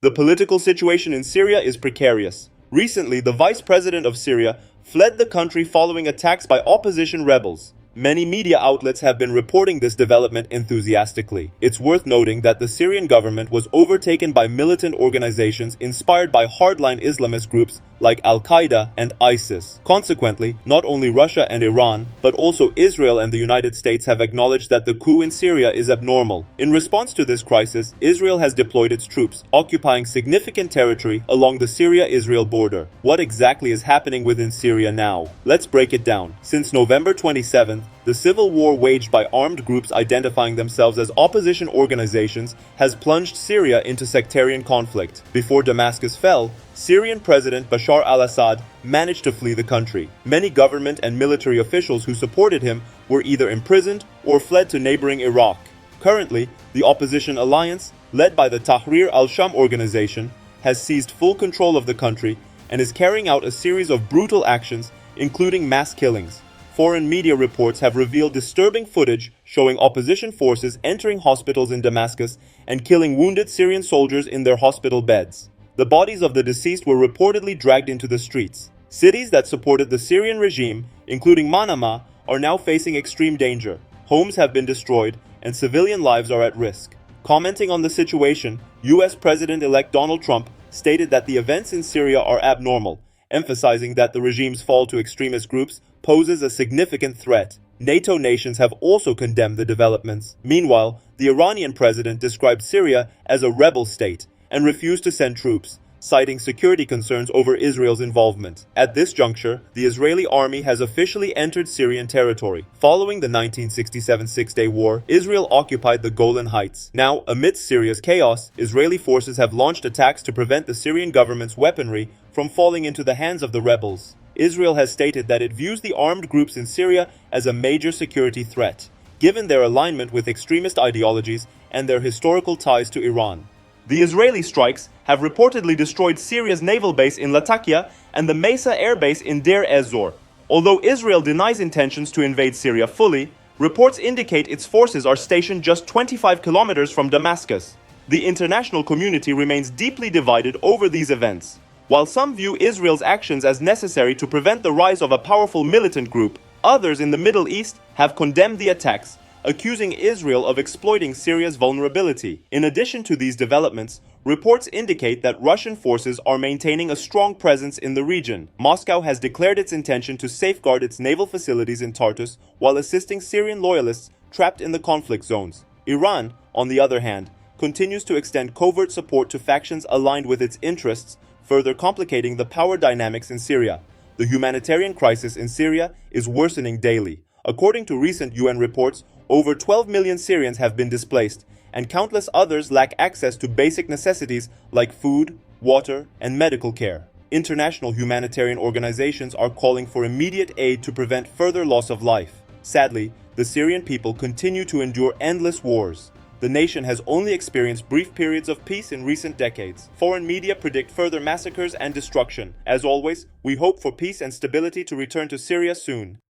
The political situation in Syria is precarious. Recently, the vice president of Syria fled the country following attacks by opposition rebels. Many media outlets have been reporting this development enthusiastically. It's worth noting that the Syrian government was overtaken by militant organizations inspired by hardline Islamist groups like Al-Qaeda and ISIS. Consequently, not only Russia and Iran, but also Israel and the United States have acknowledged that the coup in Syria is abnormal. In response to this crisis, Israel has deployed its troops, occupying significant territory along the Syria-Israel border. What exactly is happening within Syria now? Let's break it down. Since November 27th, the civil war waged by armed groups identifying themselves as opposition organizations has plunged Syria into sectarian conflict. Before Damascus fell, Syrian President Bashar al-Assad managed to flee the country. Many government and military officials who supported him were either imprisoned or fled to neighboring Iraq. Currently, the opposition alliance, led by the Tahrir al-Sham organization, has seized full control of the country and is carrying out a series of brutal actions, including mass killings. Foreign media reports have revealed disturbing footage showing opposition forces entering hospitals in Damascus and killing wounded Syrian soldiers in their hospital beds. The bodies of the deceased were reportedly dragged into the streets. Cities that supported the Syrian regime, including Manama, are now facing extreme danger. Homes have been destroyed and civilian lives are at risk. Commenting on the situation, US President-elect Donald Trump stated that the events in Syria are abnormal, emphasizing that the regime's fall to extremist groups poses a significant threat. NATO nations have also condemned the developments. Meanwhile, the Iranian president described Syria as a rebel state and refused to send troops, citing security concerns over Israel's involvement. At this juncture, the Israeli army has officially entered Syrian territory. Following the 1967 Six-Day War, Israel occupied the Golan Heights. Now, amidst Syria's chaos, Israeli forces have launched attacks to prevent the Syrian government's weaponry from falling into the hands of the rebels. Israel has stated that it views the armed groups in Syria as a major security threat, given their alignment with extremist ideologies and their historical ties to Iran. The Israeli strikes have reportedly destroyed Syria's naval base in Latakia and the Mesa air base in Deir ez-Zor. Although Israel denies intentions to invade Syria fully, reports indicate its forces are stationed just 25 kilometers from Damascus. The international community remains deeply divided over these events. While some view Israel's actions as necessary to prevent the rise of a powerful militant group, others in the Middle East have condemned the attacks, accusing Israel of exploiting Syria's vulnerability. In addition to these developments, reports indicate that Russian forces are maintaining a strong presence in the region. Moscow has declared its intention to safeguard its naval facilities in Tartus while assisting Syrian loyalists trapped in the conflict zones. Iran, on the other hand, continues to extend covert support to factions aligned with its interests, further complicating the power dynamics in Syria. The humanitarian crisis in Syria is worsening daily. According to recent UN reports, over 12 million Syrians have been displaced, and countless others lack access to basic necessities like food, water, and medical care. International humanitarian organizations are calling for immediate aid to prevent further loss of life. Sadly, the Syrian people continue to endure endless wars. The nation has only experienced brief periods of peace in recent decades. Foreign media predict further massacres and destruction. As always, we hope for peace and stability to return to Syria soon.